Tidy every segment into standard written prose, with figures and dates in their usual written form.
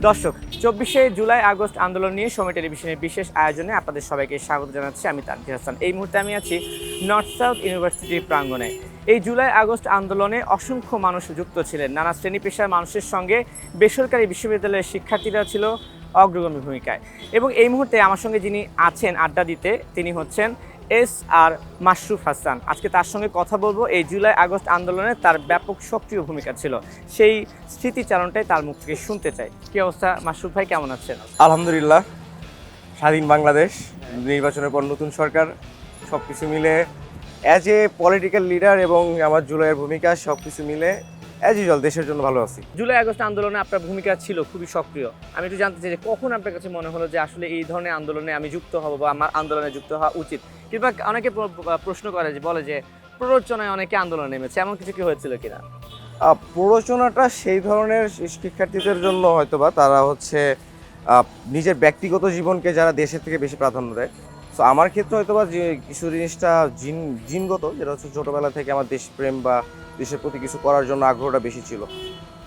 দর্শক, 24শে July August আন্দোলন নিয়ে সময় টেলিভিশনের বিশেষ আয়োজনে আপনাদের সবাইকে স্বাগত জানাচ্ছি। আমি তানভীর হাসান। এই মুহূর্তে আমি আছি নর্থ সাউথ ইউনিভার্সিটির প্রাঙ্গণে। এই জুলাই আগস্ট আন্দোলনে অসংখ্য মানুষ যুক্ত ছিলেন। নানা শ্রেণী পেশার মানুষের সঙ্গে বেসরকারি বিশ্ববিদ্যালয়ের শিক্ষার্থীরা ছিল অগ্রগামী ভূমিকায়। এবং এই মুহূর্তে আমার সঙ্গে যিনি আছেন আড্ডা দিতে, তিনি হচ্ছেন আর মাশরুফ হাসান। আজকে তার সঙ্গে কথা বলবো এই জুলাই আগস্ট আন্দোলনে তার ব্যাপক সক্রিয় ভূমিকা ছিল, সেই স্মৃতিচারণটাই তার মুখ থেকে শুনতে চাই। কি অবস্থা মাশরুফ ভাই, কেমন আছেন? আলহামদুলিল্লাহ, স্বাধীন বাংলাদেশ, নির্বাচনের পর নতুন সরকার, সব কিছু মিলে অ্যাজ এ পলিটিক্যাল লিডার এবং আমার জুলাইয়ের ভূমিকা সব কিছু মিলে অ্যাজ ইউজুয়াল দেশের জন্য ভালো আছি। জুলাই আগস্ট আন্দোলনে আপনার ভূমিকা ছিল খুবই সক্রিয়। আমি একটু জানতে চাই যে কখন আপনার কাছে মনে হলো যে আসলে এই ধরনের আন্দোলনে আমি যুক্ত হব বা আমার আন্দোলনে যুক্ত হওয়া উচিত? কিংবা অনেকে প্রশ্ন করে যে বলে যে প্ররোচনায় অনেকে আন্দোলনে নেমেছে, এমন কিছু কি হয়েছিল কিনা? প্ররোচনাটা সেই ধরনের শিক্ষার্থীদের জন্য হয়তোবা তারা হচ্ছে নিজের ব্যক্তিগত জীবনকে যারা দেশের থেকে বেশি প্রাধান্য দেয়। তো আমার ক্ষেত্রে হয়তোবা যে কিছু জিনিসটা জিনগত, যেটা হচ্ছে ছোটোবেলা থেকে আমার দেশপ্রেম বা দেশের প্রতি কিছু করার জন্য আগ্রহটা বেশি ছিল,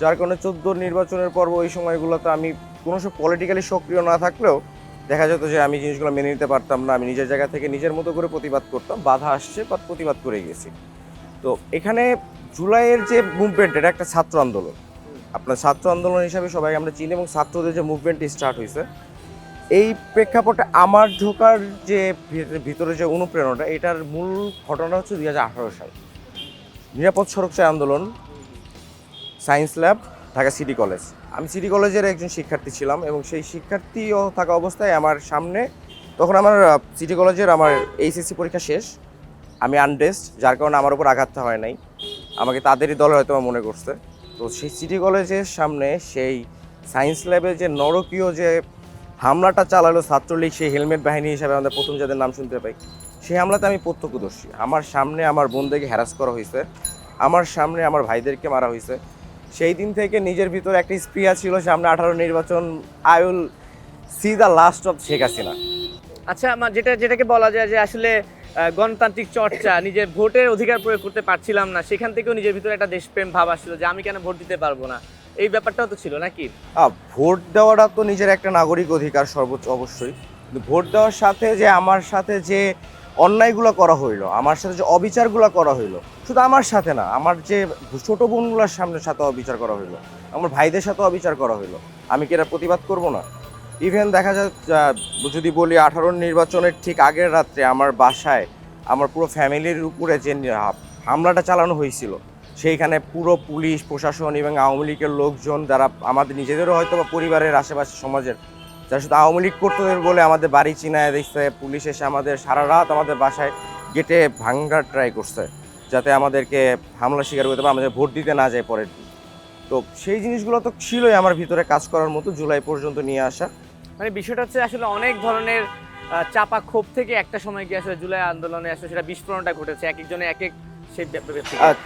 যার কারণে 14 নির্বাচনের পর্ব ওই সময়গুলোতে আমি কোনো সব পলিটিক্যালি সক্রিয় না থাকলেও দেখা যেত যে আমি জিনিসগুলো মেনে নিতে পারতাম না। আমি নিজের জায়গা থেকে নিজের মতো করে প্রতিবাদ করতাম, বাধা আসছে বা প্রতিবাদ করে গেছি। তো এখানে জুলাইয়ের যে মুভমেন্ট, এটা একটা ছাত্র আন্দোলন। আপনার ছাত্র আন্দোলন হিসাবে সবাই আমরা চিনি, এবং ছাত্রদের যে মুভমেন্টটি স্টার্ট হয়েছে এই প্রেক্ষাপটে আমার ঢোকার যে ভিতরে যে অনুপ্রেরণাটা, এটার মূল ঘটনা হচ্ছে 2018 সাল নিরাপদ সড়ক চাই আন্দোলন, science lab, Dhaka city college. আমি সিটি কলেজের একজন শিক্ষার্থী ছিলাম, এবং সেই শিক্ষার্থী থাকা অবস্থায় আমার সামনে তখন আমার সিটি কলেজের আমার এইচএসসি পরীক্ষা শেষ। আমি আনড্রেসড, যার কারণে আমার উপর আঘাতটা হয় নাই, আমাকে তাদেরই দলে হয়তো মনে করছে। তো সেই সিটি কলেজের সামনে সেই সায়েন্স ল্যাবে যে নরকীয় যে হামলাটা চালালো ছাত্রলীগ, সেই হেলমেট বাহিনী হিসাবে আমাদের প্রথম যাদের নাম শুনতে পাই, সেই হামলাতে আমি প্রত্যক্ষদর্শী। আমার সামনে আমার বোনদেরকে হ্যারাস করা হয়েছে, আমার সামনে আমার ভাইদেরকে মারা হয়েছে। সেই দিন থেকে নিজের ভিতরে একটা স্প্রিয়া ছিল, সামনে 18 নির্বাচন, I will see the last of Sheikh Hasina. আচ্ছা, যেটাকে বলা যায় যে আসলে গণতান্ত্রিক চর্চা, নিজের ভোটের অধিকার প্রয়োগ করতে পারছিলাম না, সেখান থেকেও নিজের ভিতরে একটা দেশপ্রেম ভাব আসছিল যে আমি কেন ভোট দিতে পারবো না, এই ব্যাপারটাও তো ছিল নাকি? ভোট দেওয়াটা তো নিজের একটা নাগরিক অধিকার সর্বোচ্চ, অবশ্যই। কিন্তু ভোট দেওয়ার সাথে যে আমার সাথে যে অন্যায়গুলো করা হইলো, আমার সাথে যে অবিচারগুলো করা হইলো, শুধু আমার সাথে না, আমার যে ছোট বোনগুলোর সাথে অবিচার করা হইলো, আমার ভাইদের সাথে অবিচার করা হইলো, আমি কি এটা প্রতিবাদ করবো না? ইভেন দেখা যায় যদি বলি 18 নির্বাচনের ঠিক আগের রাত্রে আমার বাসায় আমার পুরো ফ্যামিলির উপরে যে হামলাটা চালানো হয়েছিল, সেইখানে পুরো পুলিশ প্রশাসন এবং আওয়ামী লীগের লোকজন, যারা আমাদের নিজেদেরও হয়তো বা পরিবারের আশেপাশে সমাজের, যারা শুধু আওয়ামী লীগ করতে বলে আমাদের বাড়ি চিনায় দেখছে, পুলিশ এসে আমাদের সারা রাত আমাদের বাসায় গেটে ভাঙার ট্রাই করছে, যাতে আমাদেরকে হামলা শিকার করতে বা আমাদের ভোট দিতে না যায় পরের দিন। তো সেই জিনিসগুলো তো ছিলই আমার ভিতরে কাজ করার মতো, জুলাই পর্যন্ত নিয়ে আসা। মানে বিষয়টা হচ্ছে আসলে অনেক ধরনের চাপা ক্ষোভ থেকে একটা সময় গিয়ে আসলে জুলাই আন্দোলনে আসলে সেটা বিস্ফোরণটা ঘটেছে, এক একজনে এক এক সেই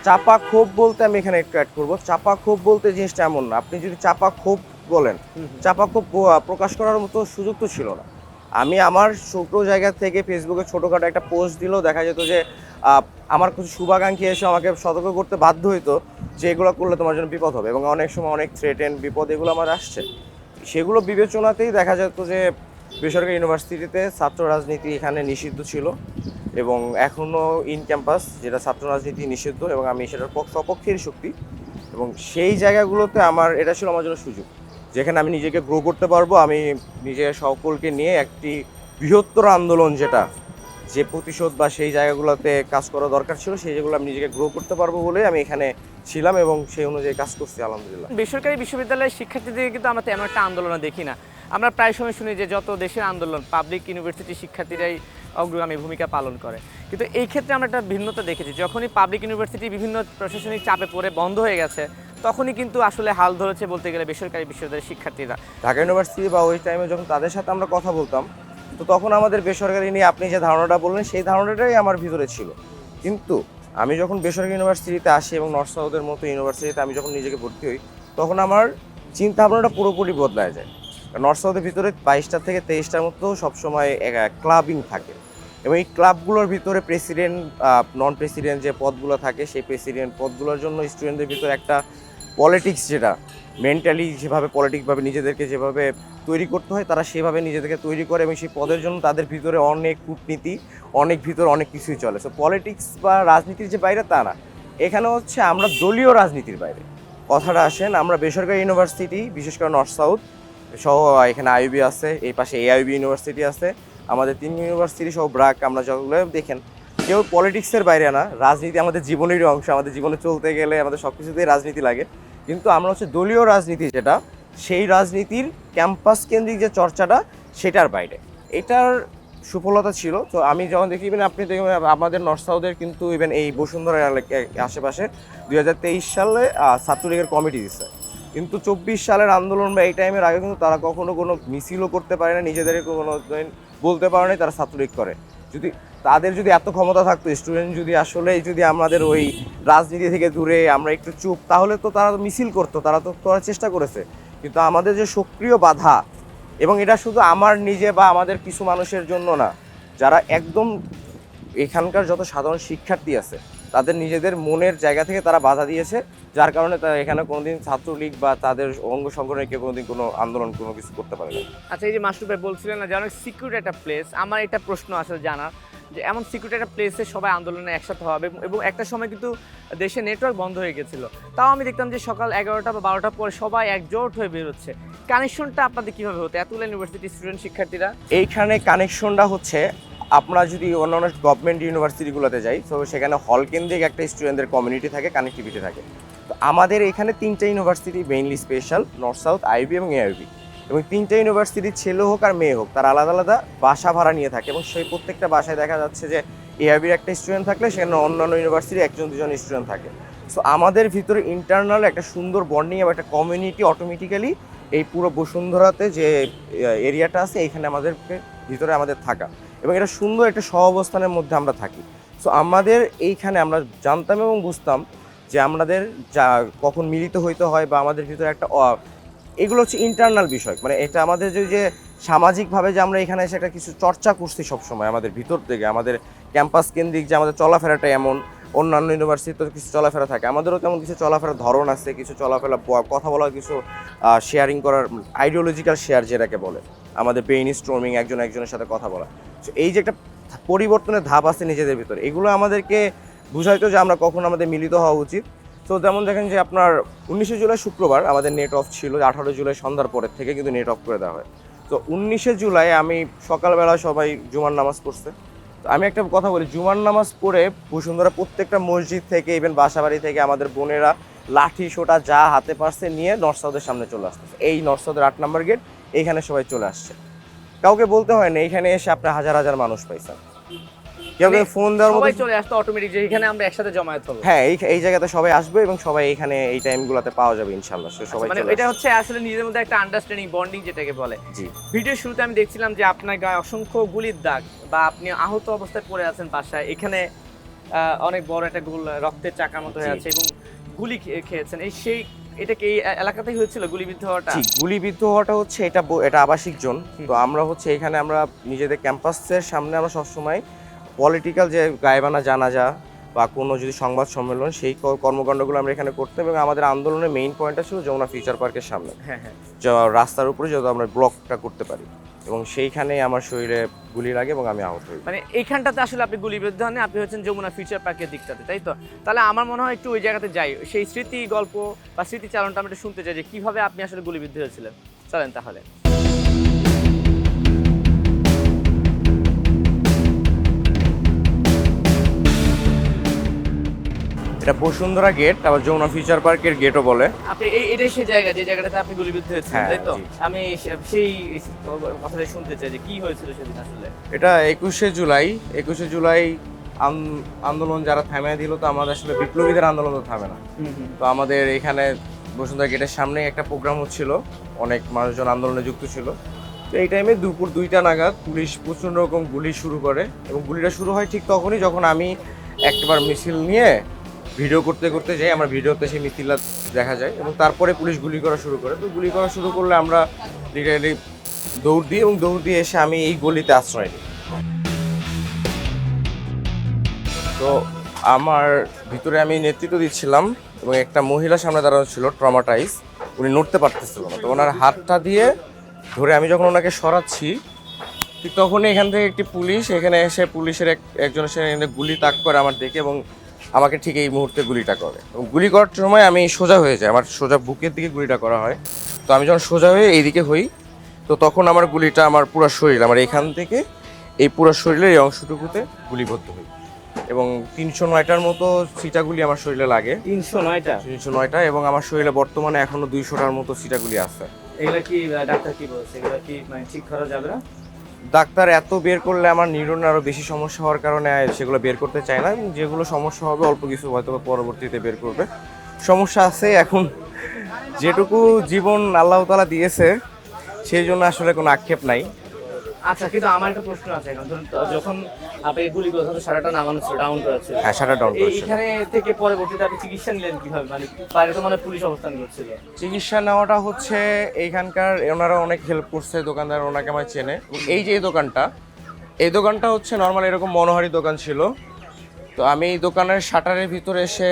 চাপা ক্ষোভ বলতে আমি এখানে একটু অ্যাড করবো। চাপা ক্ষোভ বলতে জিনিসটা এমন না, আপনি যদি চাপা ক্ষোভ বলেন, চাপা ক্ষোভ প্রকাশ করার মতো সুযোগ তো ছিল না। আমি আমার ছোট জায়গা থেকে ফেসবুকে ছোটোখাটো একটা পোস্ট দিলেও দেখা যেত যে আমার কিছু শুভাকাঙ্ক্ষী এসে আমাকে সতর্ক করতে বাধ্য হইতো যে এগুলো করলে তোমার জন্য বিপদ হবে, এবং অনেক সময় অনেক থ্রেটেন বিপদ এগুলো আমার আসছে। সেগুলো বিবেচনাতেই দেখা যেত যে বেসরকারি ইউনিভার্সিটিতে ছাত্র রাজনীতি এখানে নিষিদ্ধ ছিল, এবং এখনও ইন ক্যাম্পাস যেটা ছাত্র রাজনীতি নিষিদ্ধ, এবং আমি সেটার সপক্ষের শক্তি। এবং সেই জায়গাগুলোতে এটা ছিল আমার জন্য সুযোগ, যেখানে আমি নিজেকে গ্রো করতে পারবো। আমি নিজের সকলকে নিয়ে একটি বৃহত্তর আন্দোলন, যেটা যে প্রতিশোধ বা সেই জায়গাগুলোতে কাজ করা দরকার ছিল, সেই যেগুলো আমি নিজেকে গ্রো করতে পারবো বলে আমি এখানে ছিলাম, এবং সেই অনুযায়ী কাজ করছি আলহামদুলিল্লাহ। বেসরকারি বিশ্ববিদ্যালয়ের শিক্ষার্থীদের কিন্তু আমরা তেমন একটা আন্দোলনে দেখি না। আমরা প্রায় সময় শুনি যে যত দেশের আন্দোলন পাবলিক ইউনিভার্সিটির শিক্ষার্থীরাই অগ্রগামী ভূমিকা পালন করে, কিন্তু এই ক্ষেত্রে আমরা একটা ভিন্নতা দেখেছি। যখনই পাবলিক ইউনিভার্সিটি বিভিন্ন প্রশাসনিক চাপে পড়ে বন্ধ হয়ে গেছে, তখনই কিন্তু আসলে হাল ধরেছে বলতে গেলে বেসরকারি বিশ্ববিদ্যালয়ের শিক্ষার্থীরা। ঢাকা ইউনিভার্সিটি বা ওই টাইমে যখন তাদের সাথে আমরা কথা বলতাম, তো তখন আমাদের বেসরকারি নিয়ে আপনি যে ধারণাটা বললেন, সেই ধারণাটাই আমার ভিতরে ছিল। কিন্তু আমি যখন বেসরকারি ইউনিভার্সিটিতে আসি এবং নর্থ সাউথের মতো ইউনিভার্সিটিতে আমি যখন নিজেকে ভর্তি হই, তখন আমার চিন্তা ভাবনাটা পুরোপুরি বদলায় যায়। নর্থ সাউথের ভিতরে 22টা থেকে 23টার মতো সবসময় ক্লাবিং থাকে, এবং এই ক্লাবগুলোর ভিতরে প্রেসিডেন্ট, নন প্রেসিডেন্ট যে পদগুলো থাকে, সেই প্রেসিডেন্ট পদগুলোর জন্য স্টুডেন্টদের ভিতরে একটা পলিটিক্স যেটা মেন্টালি যেভাবে পলিটিকভাবে নিজেদেরকে যেভাবে তৈরি করতে হয় তারা সেভাবে নিজেদেরকে তৈরি করে এবং সেই পদের জন্য তাদের ভিতরে অনেক কূটনীতি অনেক কিছুই চলে। সো পলিটিক্স বা রাজনীতির যে বাইরে তা না, এখানে হচ্ছে আমরা দলীয় রাজনীতির বাইরে কথাটা আসেন। আমরা বেসরকারি ইউনিভার্সিটি বিশেষ করে নর্থ সাউথ সহ এখানে আইইবি আছে, এই পাশে এআইবি ইউনিভার্সিটি আছে, আমাদের 3 ইউনিভার্সিটি সহ ব্রাক, আমরা যেগুলো দেখেন কেউ পলিটিক্সের বাইরে না, রাজনীতি আমাদের জীবনেরই অংশ, আমাদের জীবনে চলতে গেলে আমাদের সব কিছুতেই রাজনীতি লাগে। কিন্তু আমরা হচ্ছে দলীয় রাজনীতি যেটা, সেই রাজনীতির ক্যাম্পাস কেন্দ্রিক যে চর্চাটা সেটার বাইরে এটার সুফলতা ছিল। তো আমি যখন দেখি ইভেন আপনি দেখবেন আমাদের নর্থ সাউথের কিন্তু ইভেন এই বসুন্ধরা আশেপাশে 2023 সালে ছাত্রলীগের কমিটি দিচ্ছে, কিন্তু 24 সালের আন্দোলন বা এই টাইমের আগে কিন্তু তারা কখনো কোনো মিছিলও করতে পারে না, নিজেদেরকে কোনো বলতে পারে না তারা ছাত্রলীগ করে। যদি তাদের যদি এত ক্ষমতা থাকতো, স্টুডেন্ট যদি আসলে যদি আমাদের ওই রাজনীতি থেকে দূরে আমরা একটু চুপ, তাহলে তো তারা মিছিল করতো, তারা তো করার চেষ্টা করেছে। কিন্তু আমাদের যে সক্রিয় বাধা, এবং এটা শুধু আমার নিজে বা আমাদের কিছু মানুষের জন্য না, যারা একদম এখানকার যত সাধারণ শিক্ষার্থী আছে তাদের নিজেদের মনের জায়গা থেকে তারা বাধা দিয়েছে, যার কারণে তারা এখানে কোনোদিন ছাত্রলীগ বা তাদের অঙ্গ সংগঠনে কেউ কোনোদিন কোনো আন্দোলন কোনো কিছু করতে পারে না। আচ্ছা, এই যে মাসুদ ভাই বলছিলেন না যে অনেক সিকিউর একটা প্লেস, আমার এটা প্রশ্ন আসলে জানার যে এমন সিকিউরিটি একটা প্লেসে সবাই আন্দোলনে একসাথে হবে এবং একটা সময় কিন্তু দেশে নেটওয়ার্ক বন্ধ হয়ে গেছিলো, তাও আমি দেখতাম যে সকাল 11টা বা 12টার পরে সবাই একজোট হয়ে বেরোচ্ছে। কানেকশনটা আপনাদের কীভাবে হতো এতগুলো ইউনিভার্সিটি স্টুডেন্ট শিক্ষার্থীরা? এইখানে কানেকশনটা হচ্ছে আপনারা যদি অন্যান্য গভর্নমেন্ট ইউনিভার্সিটিগুলোতে যাই, তো সেখানে হল কেন্দ্রিক একটা স্টুডেন্টদের কমিউনিটি থাকে, কানেক্টিভিটি থাকে। তো আমাদের এখানে 3টে university mainly special, north south, IB এবং এআইবি, এবং 3টে ইউনিভার্সিটির ছেলে হোক আর মেয়ে হোক তারা আলাদা আলাদা বাসা ভাড়া নিয়ে থাকে, এবং সেই প্রত্যেকটা বাসায় দেখা যাচ্ছে যে এআইবির একটা স্টুডেন্ট থাকলে সেখানে অন্যান্য ইউনিভার্সিটির 1-2জন স্টুডেন্ট থাকে। সো আমাদের ভিতরে ইন্টারনাল একটা সুন্দর বন্ডিং এবং একটা কমিউনিটি অটোমেটিক্যালি এই পুরো বসুন্ধরাতে যে এরিয়াটা আছে এইখানে আমাদের ভিতরে আমাদের থাকা, এবং এটা সুন্দর একটা সহাবস্থানের মধ্যে আমরা থাকি। সো আমাদের এইখানে আমরা জানতাম এবং বুঝতাম যে আমাদের যা কখন মিলিত হইতে হয় বা আমাদের ভিতরে একটা এগুলো হচ্ছে ইন্টারনাল বিষয়, মানে এটা আমাদের যে সামাজিকভাবে যে আমরা এখানে এসে একটা কিছু চর্চা করছি সবসময় আমাদের ভিতর থেকে, আমাদের ক্যাম্পাস কেন্দ্রিক যে আমাদের চলাফেরাটা এমন, অন্যান্য ইউনিভার্সিটিতে কিছু চলাফেরা থাকে, আমাদেরও তেমন কিছু চলাফেরার ধরন আছে, কিছু চলাফেরা কথা বলা, কিছু শেয়ারিং করার, আইডিওলজিক্যাল শেয়ার যেটাকে বলে, আমাদের ব্রেইন স্টর্মিং, একজনের সাথে কথা বলা। তো এই যে একটা পরিবর্তনের ধাপ আছে নিজেদের ভিতরে, এগুলো আমাদেরকে বুঝাইতো যে আমরা কখন আমাদের মিলিত হওয়া উচিত। তো যেমন দেখেন যে আপনার 19শে জুলাই শুক্রবার আমাদের নেট অফ ছিল, 18 জুলাই সন্ধ্যার পরের থেকে কিন্তু নেট অফ করে দেওয়া হয়। তো 19শে জুলাই আমি সকালবেলা সবাই জুমার নামাজ পড়ছে। তো আমি একটা কথা বলি, জুমার নামাজ পড়ে বসুন্ধরা প্রত্যেকটা মসজিদ থেকে ইভেন বাসাবাড়ি থেকে আমাদের বোনেরা লাঠি সোটা যা হাতে পারছে নিয়ে নর্থ সাউথের সামনে চলে আসতেছে। এই নর্থ সাউথের 8 নম্বর গেট, এইখানে সবাই চলে আসছে, কাউকে বলতে হয় না, এইখানে এসে আপনি হাজার হাজার মানুষ পাইছেন। কেউ ফোন দেওয়ার মতো সবাই চলে আসতো অটোমেটিক যে এখানে আমরা একসাথে জমায়েত হবো। হ্যাঁ, এই জায়গাতে সবাই আসবে এবং সবাই এখানে এই টাইমগুলোতে পাওয়া যাবে ইনশাআল্লাহ। সবাই মানে চলে এটা হচ্ছে আসলে নিজেদের মধ্যে একটা আন্ডারস্ট্যান্ডিং, বন্ডিং যেটাকে বলে। জি। ভিডিওর শুরুতে আমি দেখছিলাম যে আপনার গায়ে অসংখ্য গুলির দাগ বা আপনি আহত অবস্থায় পড়ে আছেন বাসায়, এখানে অনেক বড় একটা রক্তের চাকার মতো হয়ে আছে এবং গুলি খেয়েছেন। এটা কি এই এলাকাতেই হয়েছিল গুলিবিদ্ধ হওয়াটা? জি, গুলিবিদ্ধ হওয়াটা হচ্ছে এটা আবাসিক জোন। তো আমরা হচ্ছে এখানে আমরা নিজেদের ক্যাম্পাসের সামনে আমরা সবসময় পলিটিক্যাল যে গায়েবানা জানাজা বা কোনো যদি সংবাদ সম্মেলন, সেই কর্মকাণ্ডগুলো আমরা এখানে করতাম, এবং আমাদের আন্দোলনের মেইন পয়েন্টটা ছিল যমুনা ফিউচার পার্কের সামনে, হ্যাঁ হ্যাঁ, রাস্তার উপরে যাতে আমরা ব্লকটা করতে পারি, এবং সেইখানেই আমার শরীরে গুলি লাগে এবং আমি আহত হই। মানে এইখানটাতে আসলে আপনি গুলিবিদ্ধ হন, আপনি হচ্ছেন যমুনা ফিউচার পার্কের দিকটাতে, তাই তো? তাহলে আমার মনে হয় একটু ওই জায়গাতে যাই, সেই স্মৃতি গল্প বা স্মৃতিচারণটা আমি একটু শুনতে চাই যে কিভাবে আপনি আসলে গুলিবিদ্ধ হয়েছিলেন। চলেন তাহলে। এটা বসুন্ধরা গেট, আবার যমুনা ফিউচার পার্কের গেটও বলে। আপনি এটাই সেই জায়গা যে জায়গাটাতে আপনি গুলিবিদ্ধ হয়েছিলেন, হ্যাঁ, তাই তো? জি। আমি সেই কথাটা শুনতে চাই যে কি হয়েছিল সেদিন আসলে। এটা 21শে জুলাই আন্দোলন যারা থামিয়ে দিল, তো আমাদের আসলে বিপ্লবীদের আন্দোলন তো থামে না। তো আমাদের এখানে বসুন্ধরা গেটের সামনে একটা প্রোগ্রাম হচ্ছিল, অনেক মানুষজন আন্দোলনে যুক্ত ছিল। তো এই টাইমে দুপুর 2টা নাগাদ পুলিশ প্রচণ্ড রকম গুলি শুরু করে, এবং গুলিটা শুরু হয় ঠিক তখনই যখন আমি একবার মিছিল নিয়ে ভিডিও করতে করতে যাই, আমার ভিডিওতে সেই মিছিলটা দেখা যায়, এবং তারপরে পুলিশ গুলি করা শুরু করে। তো গুলি করা শুরু করলে আমরা লিটারালি দৌড় দিই, এবং দৌড় দিয়ে এসে আমি এই গলিতে আশ্রয় নিই। তো আমার ভিতরে আমি নেতৃত্ব দিচ্ছিলাম এবং একটা মহিলা সামনে দাঁড়ানো ছিল ট্রমাটাইজ, উনি নড়তে পারতেছিল না, তো ওনার হাতটা দিয়ে ধরে আমি যখন ওনাকে সরাচ্ছি ঠিক তখনই এখান থেকে একটি পুলিশ এখানে এসে পুলিশের একজন এসে এখানে গুলি তাক করে আমার দেখে এবং আমাকে ঠিক এই মুহূর্তে গুলিটা করে এবং গুলি করার সময় আমি সোজা হয়ে যাই, আমার সোজা বুকের দিকে গুলিটা করা হয়। তো আমি যখন সোজা হয়ে এইদিকে হই তো তখন আমার গুলিটা আমার পুরো শরীর, আমার এখান থেকে এই পুরো শরীরের এই অংশটুকুতে গুলিবদ্ধ হই এবং 309টার মতো ছিটাগুলি আমার শরীরে লাগে। 309টা এবং আমার শরীরে বর্তমানে এখনো 200টার মতো ছিটাগুলি আছে। এগুলা কি ডাক্তার কি বলছে, এগুলা কি মানে ঠিক করা যাবে না? ডাক্তার এত বের করলে আমার নিউরনে আরও বেশি সমস্যা হওয়ার কারণে সেগুলো বের করতে চায় না এবং যেগুলো সমস্যা হবে অল্প কিছু হয়তো পরবর্তীতে বের করবে। সমস্যা আছে এখন, যেটুকু জীবন আল্লাহ তাআলা দিয়েছে সেই জন্য আসলে কোনো আক্ষেপ নাই। আচ্ছা, কিন্তু আমার একটা প্রশ্ন আছে। এখন ধরুন যখন আপনি গুলি করে তখন সারাটা নামানো ছিল, ডাউন করা ছিল। হ্যাঁ, শাটার ডাউন করেছে। এইখানে থেকে পরবর্তীতে আপনি চিকিৎসা নিলেন কিভাবে? মানে বাইরে তো মানে পুলিশ অবস্থান করছিল। চিকিৎসা নেওয়াটা হচ্ছে এইখানকার ওনারা অনেক হেল্প করছে, দোকানদার ওনাকে আমার চেনে। এই যে এই দোকানটা হচ্ছে নর্মাল এরকম মনোহারি দোকান ছিল, তো আমি এই দোকানের শাটারের ভিতরে এসে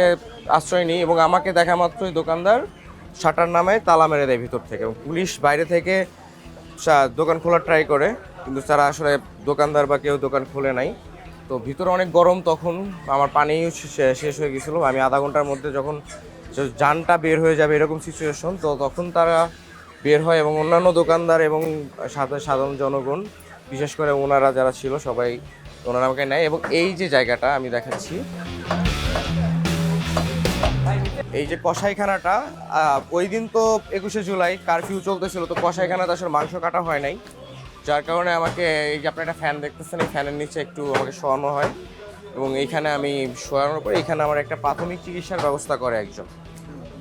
আশ্রয় নিই এবং আমাকে দেখা মাত্রই দোকানদার শাটার নামে তালা মেরে দেয় ভিতর থেকে এবং পুলিশ বাইরে থেকে দোকান খোলার ট্রাই করে, কিন্তু তারা আসলে দোকানদার বা কেউ দোকান খোলে নাই। তো ভিতরে অনেক গরম, তখন আমার পানিও শেষ হয়ে গেছিলো। আমি আধা ঘন্টার মধ্যে যখন জানটা বের হয়ে যাবে এরকম সিচুয়েশন, তো তখন তারা বের হয় এবং অন্যান্য দোকানদার এবং সাধারণ জনগণ বিশেষ করে ওনারা যারা ছিল সবাই ওনারা আমাকে নেয়। এবং এই যে জায়গাটা আমি দেখাচ্ছি, এই যে কসাইখানাটা, ওই দিন তো 21শে জুলাই কারফিউ চলতেছিল, তো কসাইখানাতে আসলে মাংস কাটা হয় নাই, যার কারণে আমাকে এই যে আপনার একটা ফ্যান দেখতেছেন এই ফ্যানের নিচে একটু আমাকে শোয়ানো হয় এবং এইখানে আমি শোয়ানোর পরে এখানে আমার একটা প্রাথমিক চিকিৎসার ব্যবস্থা করে একজন।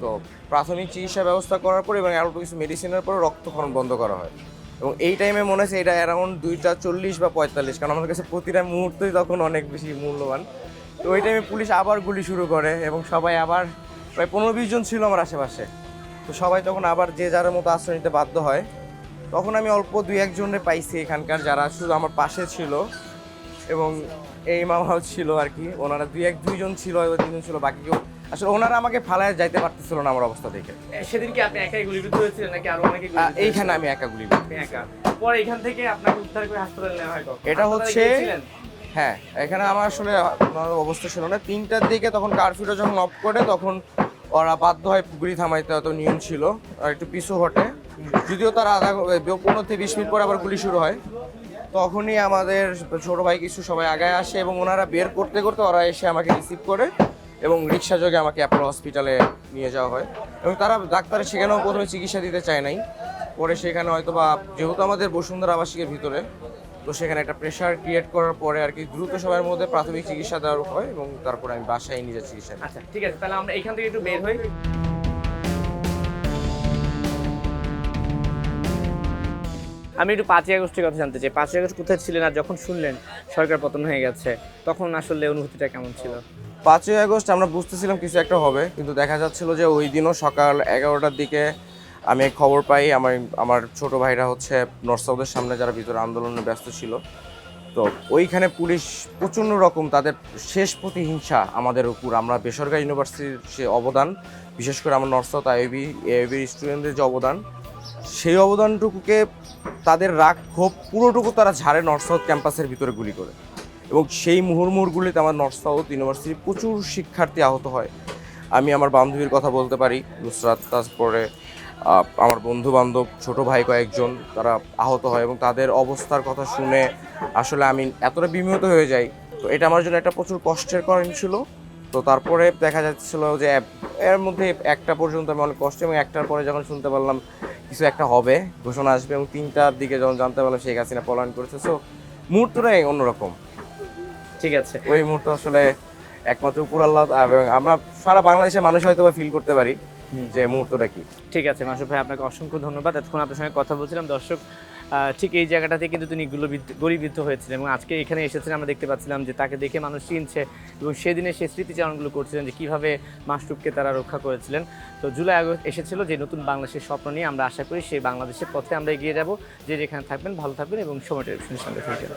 তো প্রাথমিক চিকিৎসার ব্যবস্থা করার পর এবং আরও কিছু মেডিসিনের পরে রক্তক্ষরণ বন্ধ করা হয় এবং এই টাইমে মনে হচ্ছে এটা অ্যারাউন্ড 2:40 বা 45, কারণ আমার কাছে প্রতিটা মুহূর্তই তখন অনেক বেশি মূল্যবান। তো ওই টাইমে পুলিশ আবার গুলি শুরু করে এবং সবাই আবার প্রায় 15-20 জন ছিল আমার আশেপাশে, তো সবাই তখন আবার যে যার মতো আশ্রয় নিতে বাধ্য হয়। তখন আমি অল্প 2-1 জনে পাইছি এখানকার যারা শুধু আমার পাশে ছিল এবং এই মামাও ছিল আর কি, ওনারা 2 জন ছিল, 3 জন ছিল, বাকি কেউ আসলে ওনারা আমাকে ফালায় যাইতে পারতেছিল না আমার অবস্থা দেখে। সেদিন কি আপনি একাই গুলিবিদ্ধ হয়েছিলেন নাকি আরো অনেকে? এইখানে আমি একা গুলি একা। পরে এখান থেকে আপনাকে উদ্ধার করে হাসপাতালে নেওয়া হয় কখন? এটা হচ্ছে হ্যাঁ, এখানে আমার আসলে অবস্থা ছিল না। 3টার দিকে তখন কারফিউটা যখন অফ করে তখন ওরা বাধ্য হয় পুকুরি থামাইতে, অত নিয়ম ছিল আর একটু পিছু হটে, যদিও তার 15-20 মিনিট পর আবার গুলি শুরু হয়। তখনই আমাদের ছোট ভাই কিছু সবাই আগায় আসে এবং ওনারা বের করতে করতে ওরা এসে আমাকে রিসিভ করে এবং রিক্সা যোগে আমাকে অ্যাপোলো হসপিটালে নিয়ে যাওয়া হয় এবং তারা ডাক্তার সেখানেও প্রথমে চিকিৎসা দিতে চায় নাই, পরে সেখানে হয়তো বা যেহেতু আমাদের বসুন্ধরা আবাসিকের ভিতরে, তো সেখানে একটা প্রেশার ক্রিয়েট করার পরে আর কি দ্রুত সময়ের মধ্যে প্রাথমিক চিকিৎসা দেওয়া হয় এবং তারপরে আমি বাসায় নিজের চিকিৎসা নিই। আচ্ছা, ঠিক আছে, তাহলে আমরা এখান থেকে একটু বের হই। আমি একটু 5ই আগস্টের কথা জানতে চাই। 5ই আগস্ট কোথায় ছিলেন আর যখন শুনলেন সরকার পতন হয়ে গেছে তখন আসলে অনুভূতিটা কেমন ছিল? 5ই আগস্ট আমরা বুঝতেছিলাম কিছু একটা হবে, কিন্তু দেখা যাচ্ছিল যে ওই দিনও সকাল 11টার দিকে আমি খবর পাই আমার ছোট ভাইরা হচ্ছে নর্থ সাউথের সামনে যারা ভিতরে আন্দোলনে ব্যস্ত ছিল, তো ওইখানে পুলিশ প্রচণ্ড রকম তাদের শেষ প্রতিহিংসা আমাদের উপর, আমরা বেসরকারি ইউনিভার্সিটির সে অবদান, বিশেষ করে আমার নর্থ সাউথ এআইবি স্টুডেন্টদের যে অবদান, সেই অবদানটুকুকে তাদের রাগ ক্ষোভ পুরোটুকু তারা ঝাড়ে নর্থ সাউথ ক্যাম্পাসের ভিতরে গুলি করে এবং সেই মুহুর্মুহূর্তগুলিতে আমার নর্থ সাউথ ইউনিভার্সিটির প্রচুর শিক্ষার্থী আহত হয়। আমি আমার বান্ধবীর কথা বলতে পারি, নুসরাত, তারপরে আমার বন্ধু বান্ধব, ছোটো ভাই কয়েকজন তারা আহত হয় এবং তাদের অবস্থার কথা শুনে আসলে আমি এতটা বিমোহিত হয়ে যাই। তো এটা আমার জন্য একটা প্রচুর কষ্টের কারণ ছিল। তো তারপরে দেখা যাচ্ছিল যে এর মধ্যে 1টা পর্যন্ত আমি অনেক কষ্ট এবং 1টার পরে যখন শুনতে পারলাম কিছু একটা হবে, ঘোষণা আসবে এবং 3টার দিকে যখন জানতে পারলাম শেখ হাসিনা পলায়ন করেছে, সো মুহূর্তটাই অন্যরকম। ঠিক আছে, ওই মুহূর্ত আসলে একমাত্র উপর আল্লাহ এবং আমরা সারা বাংলাদেশের মানুষ হয়তো ফিল করতে পারি যে মুহূর্তটা কি। ঠিক আছে মাসুদ ভাই, আপনাকে অসংখ্য ধন্যবাদ। এতক্ষণ আপনার সঙ্গে কথা বলছিলাম। দর্শক, ঠিক এই জায়গাটাতে কিন্তু তিনি গুলিবিদ্ধ হয়েছিলেন এবং আজকে এখানে এসেছেন, আমরা দেখতে পাচ্ছিলাম যে তাকে দেখে মানুষ চিনছে এবং সেদিনে সে স্মৃতিচারণগুলো করছিলেন যে কীভাবে মাসরুফকে তারা রক্ষা করেছিলেন। তো জুলাই আগস্ট এসেছিল যে নতুন বাংলাদেশের স্বপ্ন নিয়ে, আমরা আশা করি সেই বাংলাদেশের পথে আমরা এগিয়ে যাব। যে যেখানে থাকবেন ভালো থাকবেন এবং সময় টেলিভিশনের সঙ্গে থাকবেন।